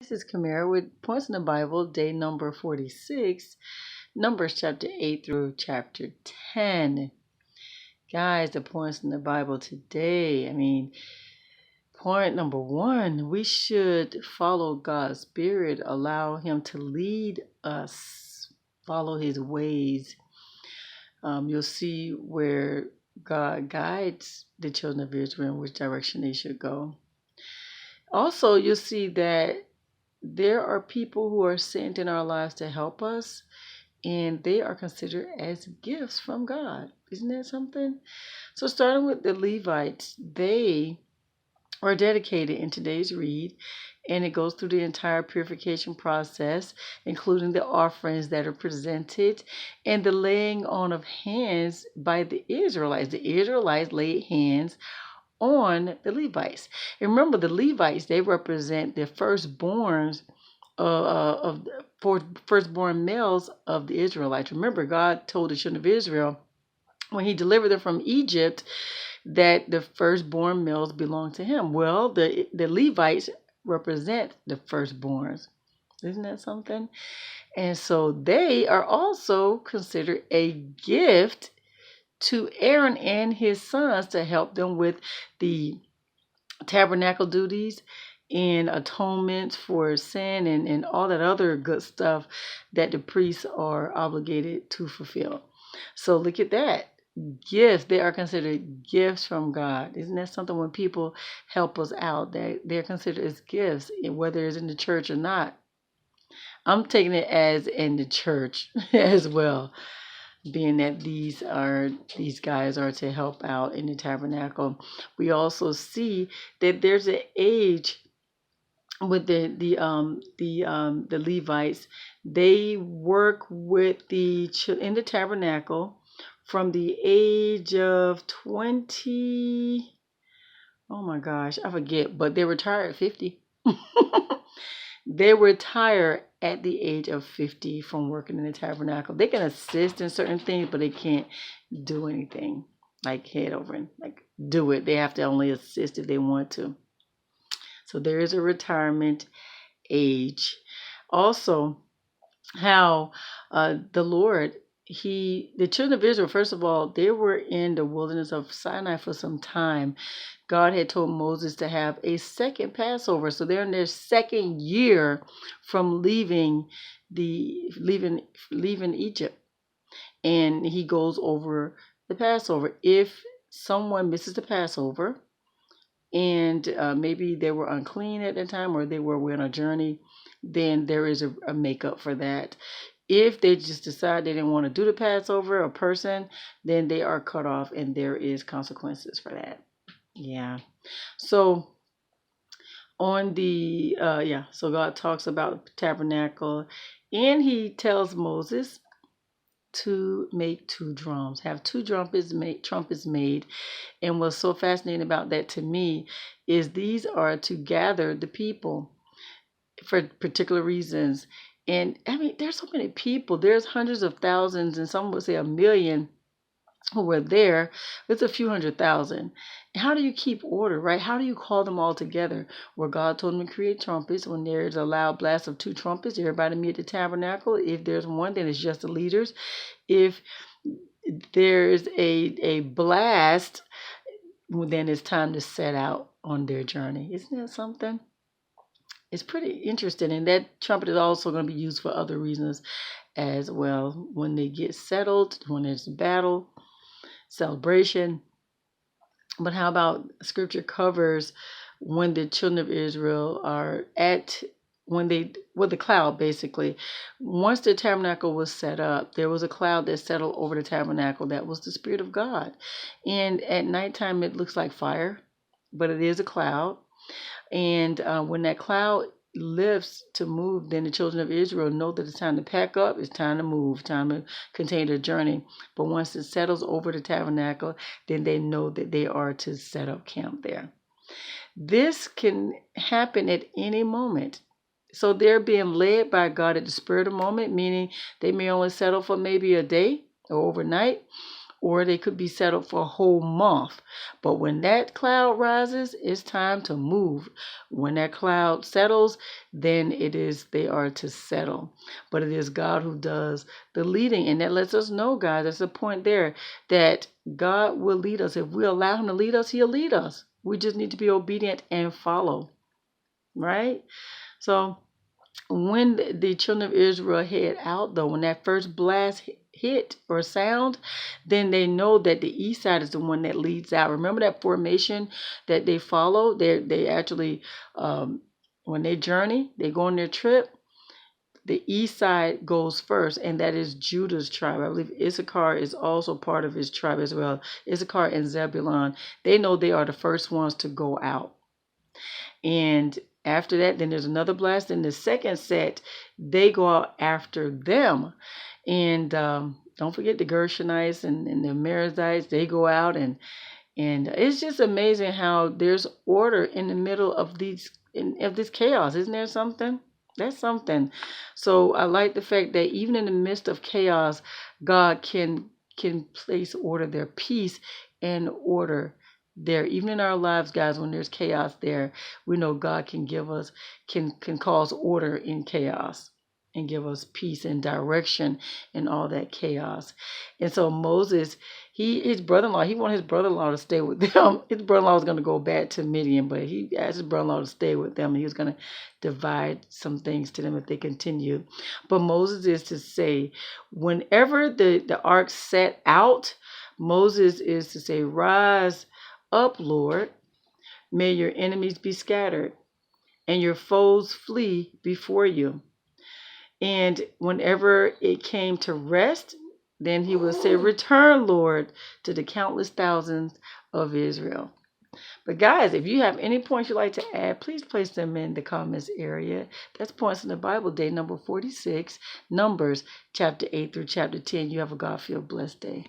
This is Kamera with Points in the Bible, day number 46, Numbers chapter 8 through chapter 10. Guys, the points in the Bible today. Point number one, we should follow God's Spirit, allow Him to lead us, follow His ways. You'll see where God guides the children of Israel in which direction they should go. Also, you'll see that there are people who are sent in our lives to help us, and they are considered as gifts from God. Isn't that something? So, starting with the Levites, they are dedicated in today's read, and it goes through the entire purification process, including the offerings that are presented and the laying on of hands by the Israelites. The Israelites laid hands on the Levites. And remember, the Levites, they represent the firstborns of the firstborn males of the Israelites. Remember, God told the children of Israel when He delivered them from Egypt that the firstborn males belong to Him. Well, the Levites represent the firstborns. Isn't that something? And so they are also considered a gift to Aaron and his sons to help them with the tabernacle duties and atonements for sin and all that other good stuff that the priests are obligated to fulfill. So look at that. Gifts, they are considered gifts from God. Isn't that something? When people help us out, they're considered as gifts, whether it's in the church or not. I'm taking it as in the church as well, being that these guys are to help out in the tabernacle. We also see that there's an age with the Levites. They work with in the tabernacle from the age of 20. Oh my gosh, I forget, but they retired at 50. They retire at the age of 50 from working in the tabernacle. They can assist in certain things, but they can't do anything like head over and like do it. They have to only assist if they want to. So there is a retirement age. Also, how the Lord, the children of Israel, first of all, they were in the wilderness of Sinai for some time. God had told Moses to have a second Passover. So they're in their second year from leaving Egypt. And He goes over the Passover. If someone misses the Passover, and maybe they were unclean at the time or they were on a journey, then there is a makeup for that. If they just decide they didn't want to do the Passover, a person, then they are cut off and there is consequences for that. Yeah. So so God talks about the tabernacle, and He tells Moses to make two drums, have two trumpets made. And what's so fascinating about that to me is these are to gather the people for particular reasons. And there's so many people. There's hundreds of thousands, and some would say 1 million who were there. It's a few 100,000. How do you keep order, right? How do you call them all together? Well, God told them to create trumpets. When there's a loud blast of two trumpets, everybody meet at the tabernacle. If there's one, then it's just the leaders. If there's a blast, then it's time to set out on their journey. Isn't that something? It's pretty interesting. And that trumpet is also going to be used for other reasons as well. When they get settled, when there's a battle, celebration. But how about scripture covers when the children of Israel are with the cloud, basically. Once the tabernacle was set up, there was a cloud that settled over the tabernacle. That was the Spirit of God. And at nighttime, it looks like fire, but it is a cloud. And when that cloud lifts to move, then the children of Israel know that it's time to pack up, it's time to move, time to continue their journey. But once it settles over the tabernacle, then they know that they are to set up camp there. This can happen at any moment. So they're being led by God at the spur of the moment, meaning they may only settle for maybe a day or overnight, or they could be settled for a whole month. But when that cloud rises, it's time to move. When that cloud settles, then they are to settle. But it is God who does the leading, and that lets us know, guys, there's a point there that God will lead us. If we allow him to lead us, he'll lead us. We just need to be obedient and follow, right? So when the children of Israel head out, though, when that first blast hit or sound, then they know that the east side is the one that leads out. Remember that formation that they follow? They actually, when they journey, they go on their trip, the east side goes first, and that is Judah's tribe. I believe Issachar is also part of his tribe as well. Issachar and Zebulun, they know they are the first ones to go out. And after that, then there's another blast. Then the second set, they go out after them. And don't forget the Gershonites and the Merizzites, they go out. And it's just amazing how there's order in the middle of this chaos. Isn't there something? That's something. So I like the fact that even in the midst of chaos, God can place order there, peace and order there. Even in our lives, guys, when there's chaos there, we know God can cause order in chaos and give us peace and direction in all that chaos. And so Moses, his brother-in-law, he wanted his brother-in-law to stay with them. His brother-in-law was going to go back to Midian, but he asked his brother-in-law to stay with them, and he was going to divide some things to them if they continued. But Moses is to say, whenever the ark set out, Moses is to say, "Rise up, Lord, may your enemies be scattered and your foes flee before you." And whenever it came to rest, then he would say, "Return, Lord, to the countless thousands of Israel." But guys, if you have any points you'd like to add, please place them in the comments area. That's Points in the Bible, day number 46, Numbers chapter 8 through chapter 10. You have a God-filled blessed day.